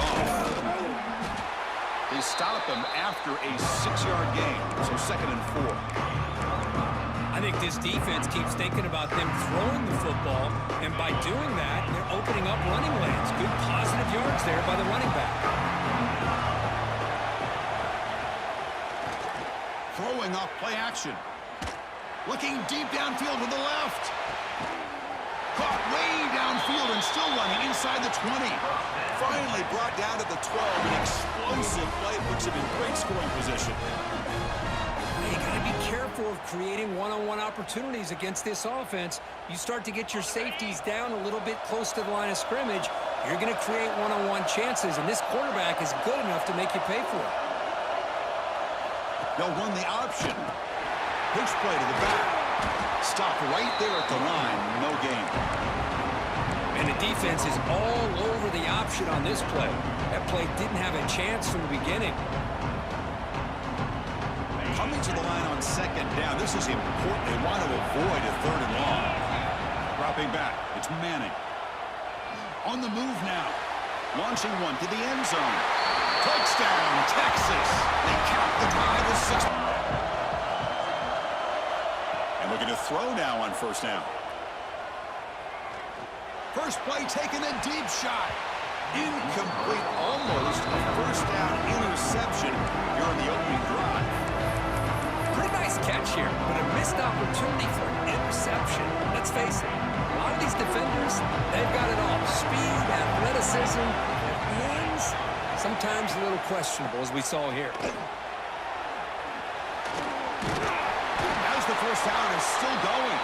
off. They stop him after a 6-yard gain, so 2nd and 4. I think this defense keeps thinking about them throwing the football, and by doing that, they're opening up running lanes. Good positive yards there by the running back. Throwing off play action. Looking deep downfield to the left. Caught way downfield and still running inside the 20. Finally brought down to the 12. An explosive play puts him in great scoring position. You got to be careful of creating one-on-one opportunities against this offense. You start to get your safeties down a little bit close to the line of scrimmage, you're going to create one-on-one chances, and this quarterback is good enough to make you pay for it. They'll run the option. Pitch play to the back. Stop right there at the line. No gain. And the defense is all over the option on this play. That play didn't have a chance from the beginning. Coming to the line on 2nd down. This is important. They want to avoid a 3rd and long. Dropping back. It's Manning. On the move now. Launching one to the end zone. Touchdown, Texas. They count the drive as 6. And looking to throw now on 1st down. First play taking a deep shot. Incomplete, almost a 1st down interception here in the opening drive. Pretty nice catch here, but a missed opportunity for an interception. Let's face it, a lot of these defenders, they've got it all. Speed, athleticism, hands, sometimes a little questionable, as we saw here. As the 1st down is still going.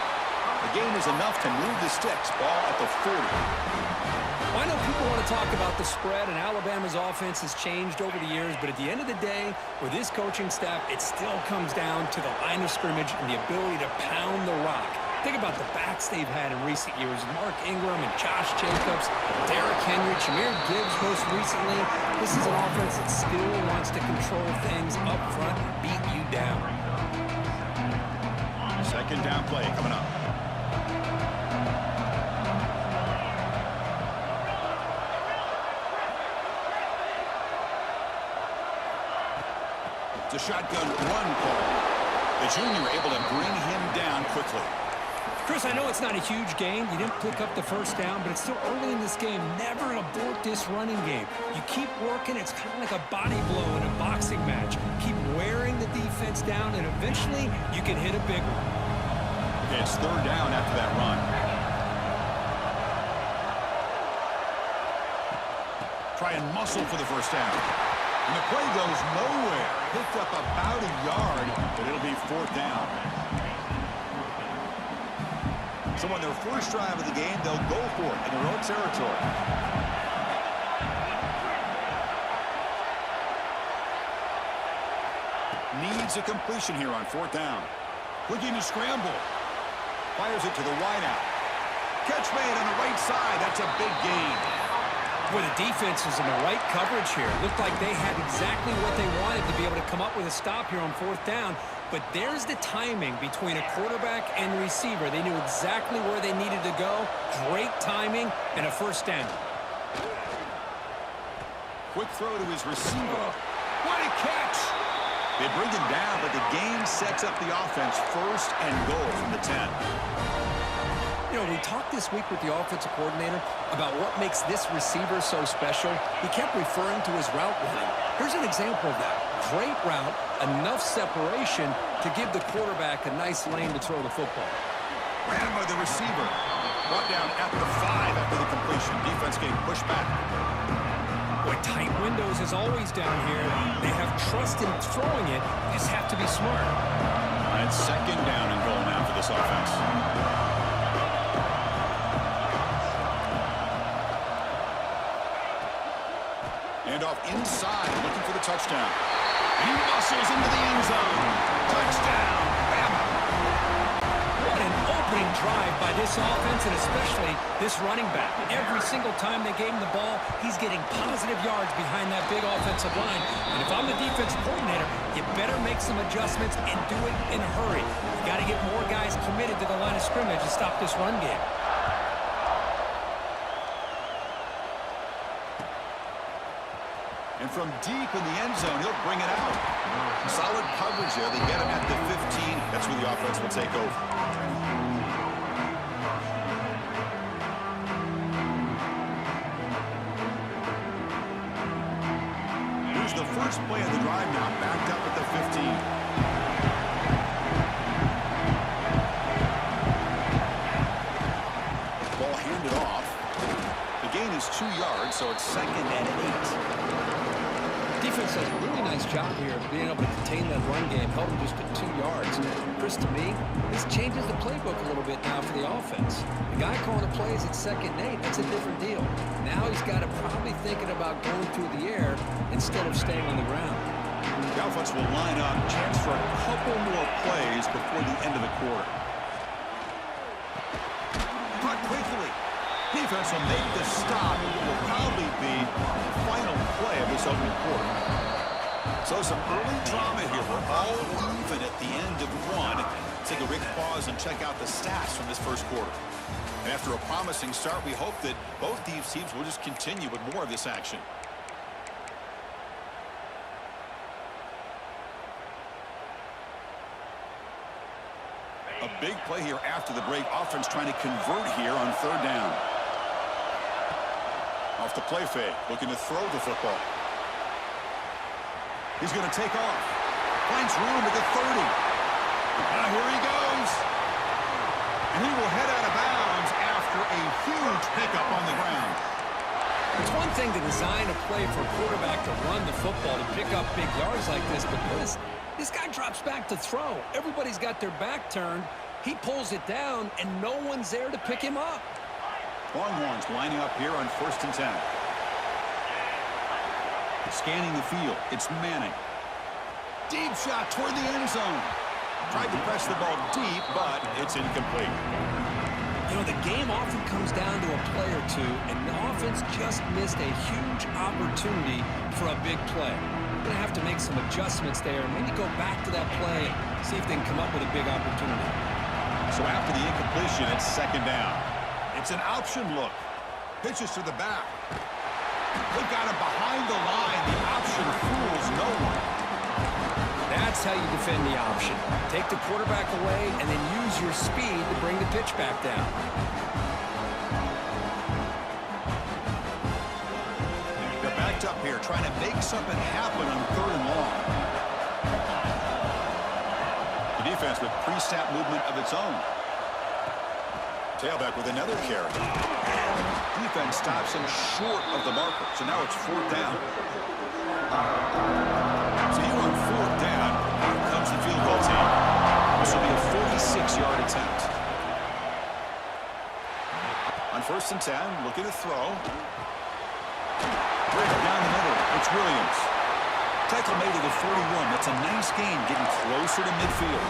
The game is enough to move the sticks. Ball at the 40. Well, I know people want to talk about the spread, and Alabama's offense has changed over the years, but at the end of the day, with this coaching staff, it still comes down to the line of scrimmage and the ability to pound the rock. Think about the backs they've had in recent years. Mark Ingram and Josh Jacobs, Derrick Henry, Jahmyr Gibbs most recently. This is an offense that still wants to control things up front and beat you down. 2nd down play coming up. It's a shotgun run call. The junior able to bring him down quickly. Chris, I know it's not a huge gain. You didn't pick up the 1st down, but it's still early in this game. Never abort this running game. You keep working. It's kind of like a body blow in a boxing match. Keep wearing the defense down, and eventually you can hit a big one. Okay, it's 3rd down after that run. Try and muscle for the 1st down. And the play goes nowhere. Picked up about a yard, but it'll be 4th down. So on their first drive of the game, they'll go for it in their own territory. Needs a completion here on 4th down. Looking to scramble. Fires it to the wideout. Catch made on the right side. That's a big gain. Well, the defense is in the right coverage here. Looked like they had exactly what they wanted to be able to come up with a stop here on 4th down. But there's the timing between a quarterback and the receiver. They knew exactly where they needed to go. Great timing and a 1st down. Quick throw to his receiver. What a catch! They bring him down, but the game sets up the offense 1st and goal from the 10. You know, we talked this week with the offensive coordinator about what makes this receiver so special. He kept referring to his route running. Here's an example of that. Great route, enough separation to give the quarterback a nice lane to throw the football. Ran by the receiver. Brought down at the 5 after the completion. Defense getting pushed back. Boy, tight windows as always down here. They have trust in throwing it. You just have to be smart. And it's 2nd down and goal now for this offense. Handoff inside, looking for the touchdown. He muscles into the end zone. Touchdown, Bama. What an opening drive by this offense, and especially this running back. Every single time they gave him the ball, he's getting positive yards behind that big offensive line. And if I'm the defensive coordinator, you better make some adjustments and do it in a hurry. You got to get more guys committed to the line of scrimmage to stop this run game. And from deep in the end zone, he'll bring it out. Solid coverage there. They get him at the 15. That's where the offense will take over. Here's the first play of the drive now, backed up at the 15. Is 2 yards, so it's 2nd and 8. Defense does a really nice job here of being able to contain that run game, held him just at 2 yards. Chris, to me, this changes the playbook a little bit now for the offense. The guy calling the plays at 2nd and 8, that's a different deal. Now he's got to probably thinking about going through the air instead of staying on the ground. The offense will line up, chance for a couple more plays before the end of the quarter. Caught quickly. Defense will make the stop. It will probably be the final play of this opening quarter. So some early drama here. We're all even at the end of one. Take a big pause and check out the stats from this first quarter. And after a promising start, we hope that both these teams will just continue with more of this action. A big play here after the break. Offense trying to convert here on 3rd down. Off the play fake, looking to throw the football. He's going to take off. Finds room at the 30. Now here he goes. And he will head out of bounds after a huge pickup on the ground. It's one thing to design a play for a quarterback to run the football, to pick up big yards like this, but this guy drops back to throw. Everybody's got their back turned. He pulls it down, and no one's there to pick him up. Longhorns lining up here on 1st and 10. Scanning the field. It's Manning. Deep shot toward the end zone. Tried to press the ball deep, but it's incomplete. You know, the game often comes down to a play or two, and the offense just missed a huge opportunity for a big play. They're going to have to make some adjustments there and maybe go back to that play and see if they can come up with a big opportunity. So after the incompletion, it's 2nd down. It's an option look. Pitches to the back. They've got him behind the line. The option fools no one. That's how you defend the option. Take the quarterback away and then use your speed to bring the pitch back down. They're backed up here, trying to make something happen on 3rd and long. The defense with pre-snap movement of its own. Tailback with another carry. Defense stops him short of the marker. So now it's 4th down. So here on 4th down, here comes the field goal team. This will be a 46-yard attempt. On 1st and 10, looking to throw. Break down the middle. It's Williams. Tackle made to the 41. That's a nice gain, getting closer to midfield.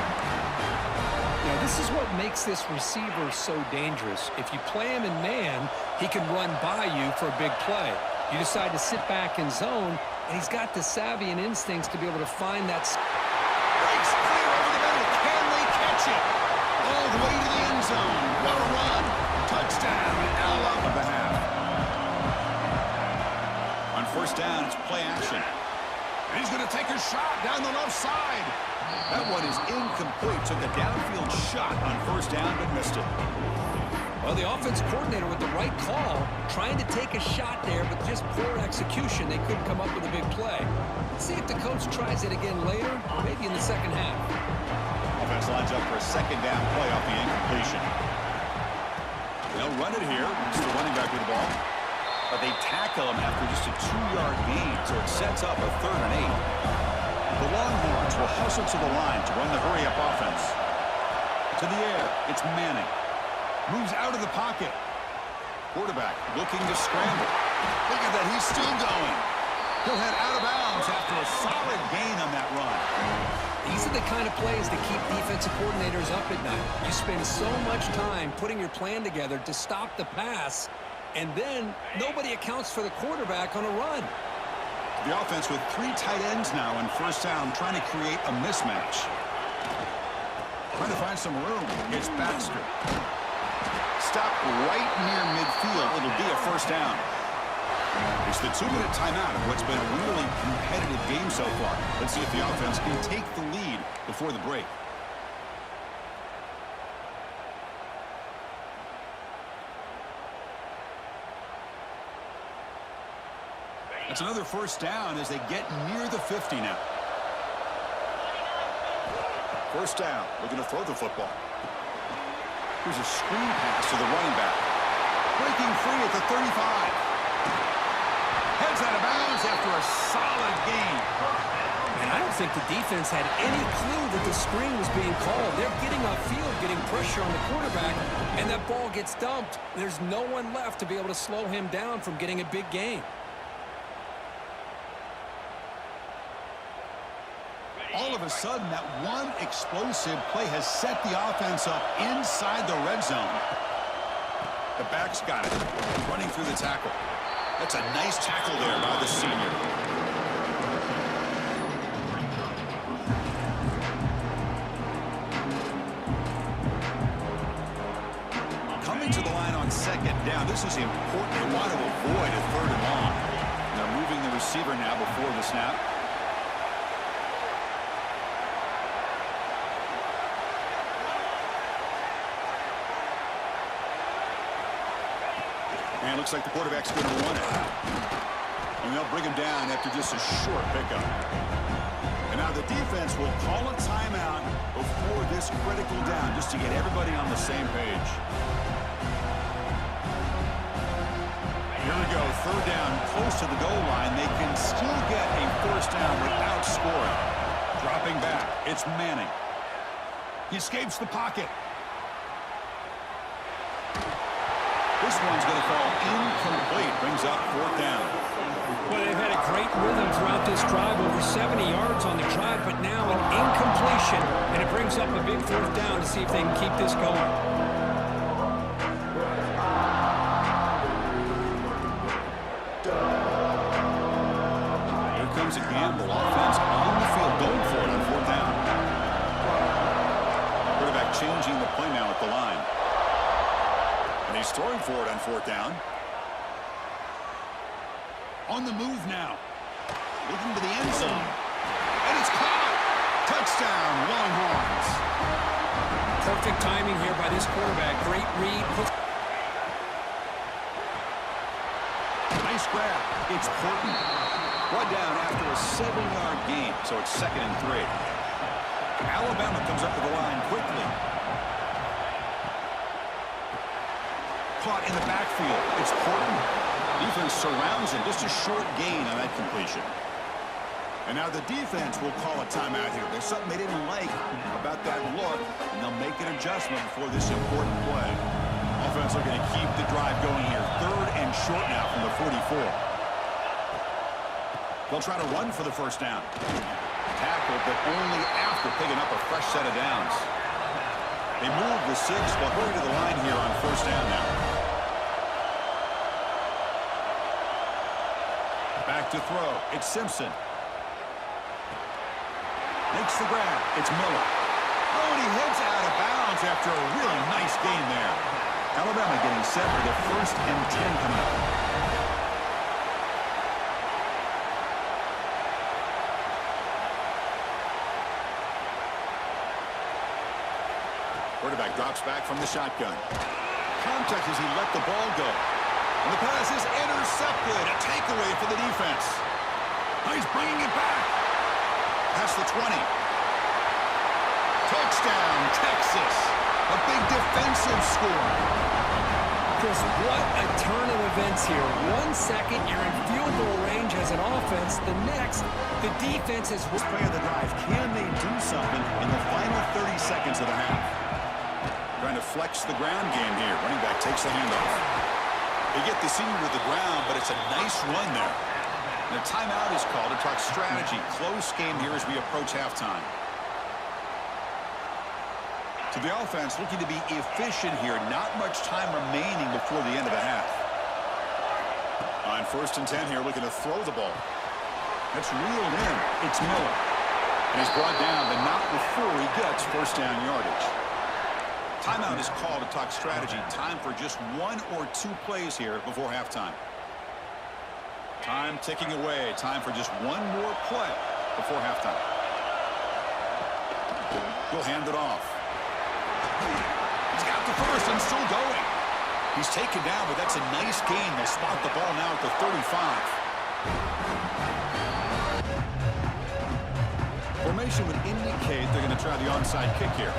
Now, this is what makes this receiver so dangerous. If you play him in man, he can run by you for a big play. You decide to sit back in zone, and he's got the savvy and instincts to be able to find that. Breaks clear over the middle. Can they catch it? All the way to the end zone. What a run. Touchdown. All up of the half. On 1st down, it's play action. And he's going to take a shot down the left side. That one is incomplete. Took a downfield shot on 1st down, but missed it. Well, the offense coordinator with the right call, trying to take a shot there, but just poor execution. They couldn't come up with a big play. Let's see if the coach tries it again later, maybe in the 2nd half. Offense lines up for a 2nd down play off the incompletion. They'll run it here. It's the running back with the ball. But they tackle him after just a 2-yard gain, so it sets up a 3rd and 8. The Longhorns will hustle to the line to run the hurry-up offense. To the air, it's Manning. Moves out of the pocket. Quarterback looking to scramble. Look at that, he's still going. He'll head out of bounds after a solid gain on that run. These are the kind of plays that keep defensive coordinators up at night. You spend so much time putting your plan together to stop the pass, and then nobody accounts for the quarterback on a run. The offense with 3 tight ends now on 1st down, trying to create a mismatch. Trying to find some room. It's Baxter. Stop right near midfield. It'll be a 1st down. It's the 2-minute timeout of what's been a really competitive game so far. Let's see if the offense can take the lead before the break. It's another first down as they get near the 50 now. First down, looking to throw the football. Here's a screen pass to the running back. Breaking free at the 35. Heads out of bounds after a solid gain. And I don't think the defense had any clue that the screen was being called. They're getting upfield, getting pressure on the quarterback, and that ball gets dumped. There's no one left to be able to slow him down from getting a big gain. All of a sudden, that one explosive play has set the offense up inside the red zone. The back's got it, running through the tackle. That's a nice tackle there by the senior. Coming to the line on second down. This is important. They want to avoid a 3rd and long. They're moving the receiver now before the snap. And it looks like the quarterback's going to run it. And they'll bring him down after just a short pickup. And now the defense will call a timeout before this critical down just to get everybody on the same page. Here we go, 3rd down, close to the goal line. They can still get a first down without scoring. Dropping back, it's Manning. He escapes the pocket. This one's going to fall incomplete. Brings up 4th down. Well, they've had a great rhythm throughout this drive, over 70 yards on the drive, but now an incompletion, and it brings up a big 4th down to see if they can keep this going. Here comes a gamble. Offense on the field, going for it on 4th down. Quarterback changing the play now at the line. And he's throwing for it on 4th down. On the move now. Looking to the end zone. And it's caught. Touchdown, Longhorns. Perfect timing here by this quarterback. Great read. Nice grab. It's Horton. One down after a 7-yard gain. So it's 2nd and 3. Alabama comes up to the line quickly. Caught in the backfield. It's Horton. Defense surrounds him. Just a short gain on that completion. And now the defense will call a timeout here. There's something they didn't like about that look, and they'll make an adjustment before this important play. Offense looking to keep the drive going here. 3rd and short now from the 44. They'll try to run for the first down. Tackled, but only after picking up a fresh set of downs. They move the 6, but hurry to the line here on first down now. Back to throw. It's Simpson. Makes the grab. It's Miller. Oh, and he heads out of bounds after a really nice gain there. Alabama getting set for the 1st and 10 coming up. Quarterback drops back from the shotgun. Contact as he let the ball go. And the pass is intercepted. A takeaway for the defense. Oh, he's bringing it back. Past the 20. Touchdown, Texas. A big defensive score. Chris, what a turn of events here. 1 second, you're in field goal range as an offense. The next, the defense is... This play of the drive, can they do something in the final 30 seconds of the half? Trying to flex the ground game here. Running back takes the handoff. They get the senior to the ground, but it's a nice run there. And a timeout is called to talk strategy. Close game here as we approach halftime. To the offense, looking to be efficient here. Not much time remaining before the end of the half. On 1st and 10 here, looking to throw the ball. That's reeled in. It's Miller. And he's brought down, but not before he gets first down yardage. Timeout is called to talk strategy. Time for just 1 or 2 plays here before halftime. Time ticking away. Time for just one more play before halftime. He'll hand it off. He's got the first and still going. He's taken down, but that's a nice gain. They'll spot the ball now at the 35. Formation would indicate they're going to try the onside kick here.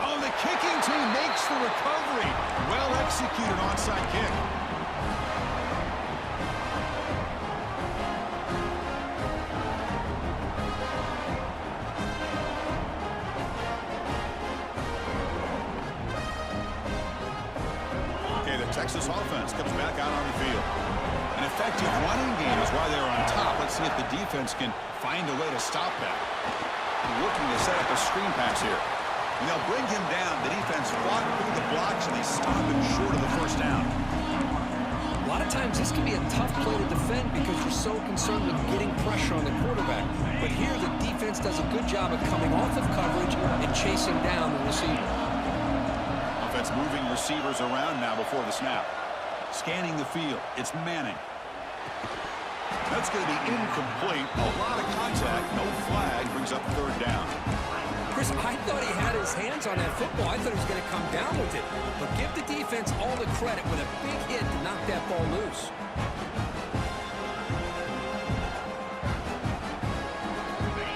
Oh, the kicking team makes the recovery. Well executed onside kick. Texas offense comes back out on the field. An effective running game is why they're on top. Let's see if the defense can find a way to stop that. Looking to set up a screen pass here. And they'll bring him down. The defense fought through the blocks, and they stop him short of the first down. A lot of times this can be a tough play to defend because you're so concerned with getting pressure on the quarterback. But here the defense does a good job of coming off of coverage and chasing down the receiver. Offense moving receivers around now before the snap. Scanning the field. It's Manning. That's going to be incomplete. A lot of contact. No flag. Brings up third down. Chris, I thought he had his hands on that football. I thought he was going to come down with it. But give the defense all the credit with a big hit to knock that ball loose.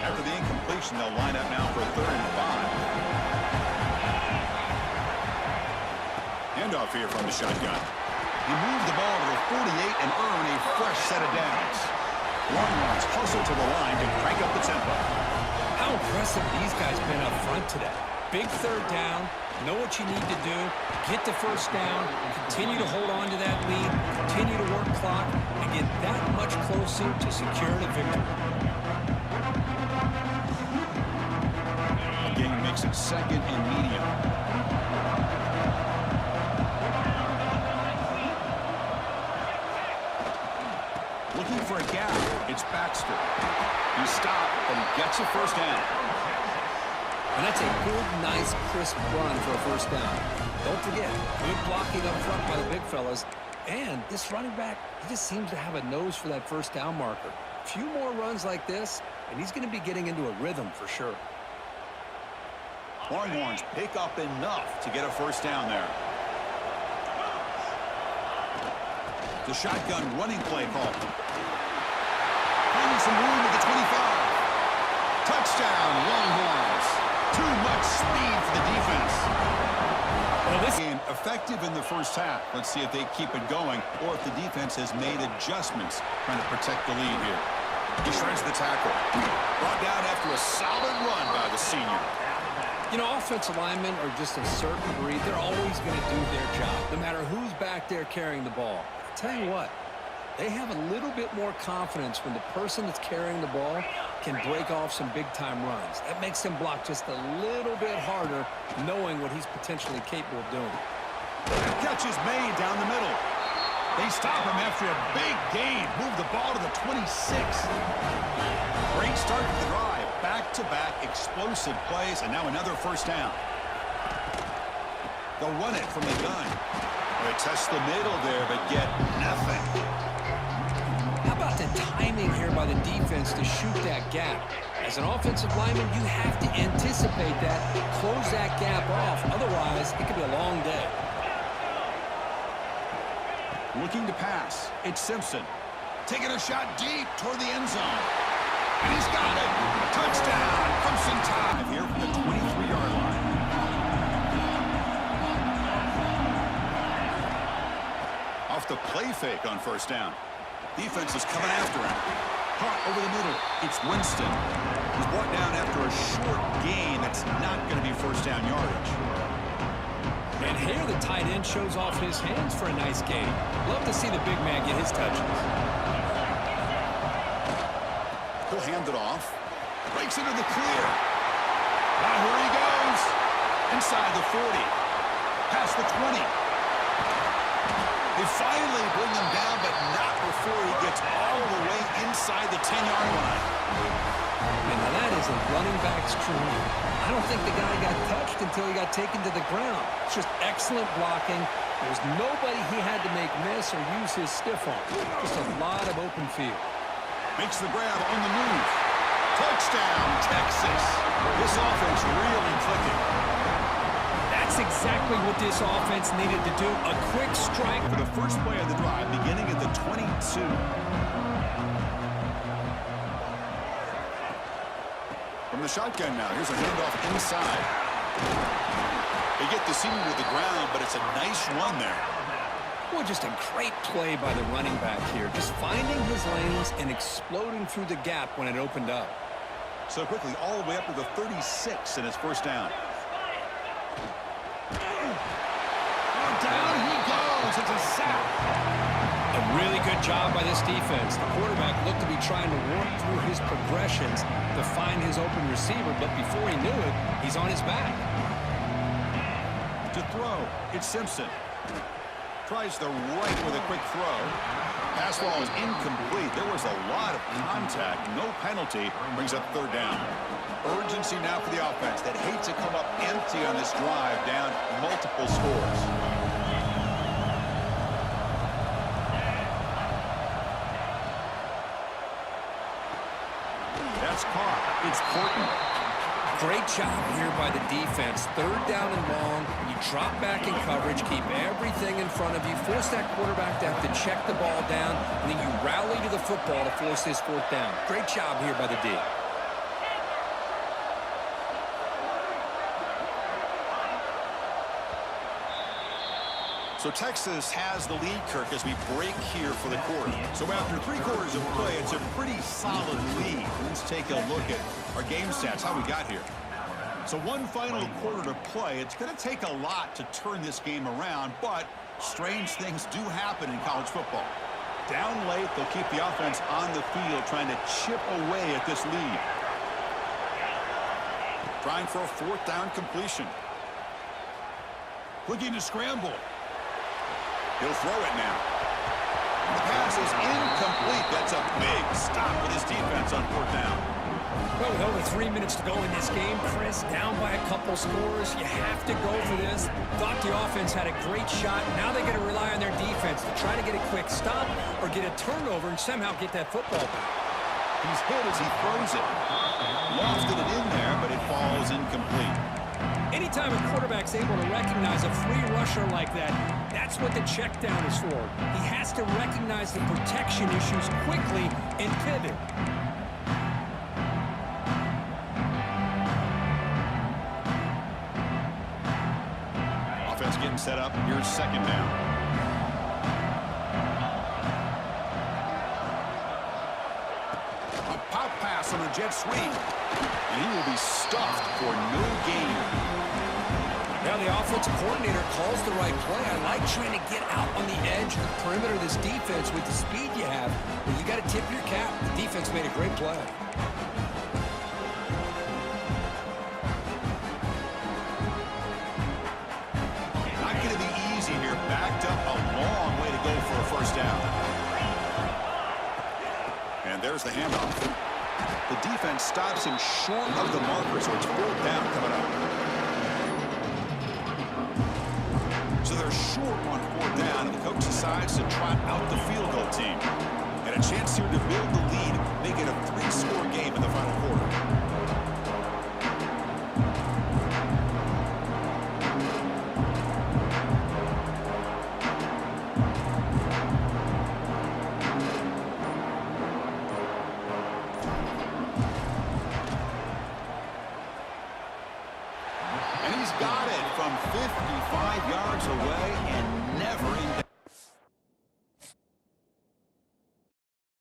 After the incompletion, they'll line up now for a 3rd and 5. Handoff here from the shotgun. He moved the ball to the 48 and earn a fresh set of downs. Longhorns hustle to the line to crank up the tempo. How impressive these guys been up front today. Big 3rd down, know what you need to do, get the first down, continue to hold on to that lead, continue to work clock, and get that much closer to securing a victory. Again, makes it 2nd and medium. Looking for a gap. It's Baxter. He stopped, but he gets a first down. And that's a good, nice, crisp run for a first down. Don't forget, good blocking up front by the big fellas. And this running back, he just seems to have a nose for that first down marker. A few more runs like this, and he's going to be getting into a rhythm for sure. Longhorns pick up enough to get a first down there. The shotgun running play call. Finding some room at the 25. Touchdown, Longhorns. Too much speed for the defense. Well, this game effective in the first half. Let's see if they keep it going or if the defense has made adjustments trying to protect the lead here. He shreds the tackle. Brought down after a solid run by the senior. You know, offensive linemen are just a certain breed. They're always going to do their job, no matter who's back there carrying the ball. I'll tell you what, they have a little bit more confidence when the person that's carrying the ball can break off some big-time runs. That makes them block just a little bit harder, knowing what he's potentially capable of doing. The catch is made down the middle. They stop him after a big gain. Move the ball to the 26. Great start to the drive. Back-to-back explosive plays, and now another first down. They'll run it from the gun. They test the middle there, but get nothing. How about the timing here by the defense to shoot that gap? As an offensive lineman, you have to anticipate that, close that gap off. Otherwise, it could be a long day. Looking to pass. It's Simpson. Taking a shot deep toward the end zone. And he's got it. Touchdown. Crimson Tide here from the 23-yard line. Off the play fake on first down. Defense is coming after him. Caught over the middle. It's Winston. He's brought down after a short gain. That's not going to be first down yardage. And here the tight end shows off his hands for a nice gain. Love to see the big man get his touches. He'll hand it off. Breaks into the clear. Now here he goes. Inside the 40. Past the 20. They finally bring him down, but not before he gets all the way inside the 10-yard line. Now that is a running back's dream. I don't think the guy got touched until he got taken to the ground. It's just excellent blocking. There's nobody he had to make miss or use his stiff arm. Just a lot of open field. Makes the grab on the move. Touchdown, Texas. This offense really clicking. That's exactly what this offense needed to do. A quick strike. For the first play of the drive, beginning at the 22. From the shotgun now, here's a handoff inside. They get the senior to the ground, but it's a nice run there. Well, just a great play by the running back here. Just finding his lanes and exploding through the gap when it opened up. So quickly, all the way up to the 36 in his first down. Down he goes. It's a sack. A really good job by this defense. The quarterback looked to be trying to work through his progressions to find his open receiver, but before he knew it, he's on his back. To throw, it's Simpson. Tries the right with a quick throw. Pass ball is incomplete. There was a lot of contact. No penalty. Brings up third down. Urgency now for the offense that hates to come up empty on this drive, down multiple scores. That's caught. It's Portland. Great job here by the defense. Third down and long. You drop back in coverage, keep everything in front of you, force that quarterback to have to check the ball down, and then you rally to the football to force this fourth down. Great job here by the D. So Texas has the lead, Kirk, as we break here for the quarter. So after 3 quarters of play, it's a pretty solid lead. Let's take a look at our game stats, how we got here. So one final quarter to play. It's going to take a lot to turn this game around, but strange things do happen in college football. Down late, they'll keep the offense on the field, trying to chip away at this lead. Trying for a fourth down completion. Looking to scramble. He'll throw it now. The pass is incomplete. That's a big stop with his defense on fourth down. Well, with over 3 minutes to go in this game, Chris, down by a couple scores, you have to go for this. Thought the offense had a great shot. Now they got to rely on their defense to try to get a quick stop or get a turnover and somehow get that football back. He's hit as he throws it. Lofted it in there, but it falls incomplete. Anytime a quarterback's able to recognize a free rusher like that, that's what the check down is for. He has to recognize the protection issues quickly and pivot. Offense getting set up. Here's second down. A pop pass on a jet sweep. And he will be stuffed for no gain. Now the offensive coordinator calls the right play. I like trying to get out on the edge of the perimeter of this defense with the speed you have. But you got to tip your cap. The defense made a great play. Not going to be easy here. Backed up a long way to go for a first down. And there's the handoff. The defense stops him short of the marker, so it's fourth down coming up. So they're short on fourth down, and the coach decides to trot out the field goal team. And a chance here to build the lead, make it a 3-score game in the final quarter. And he's got it from 55 yards away and never in.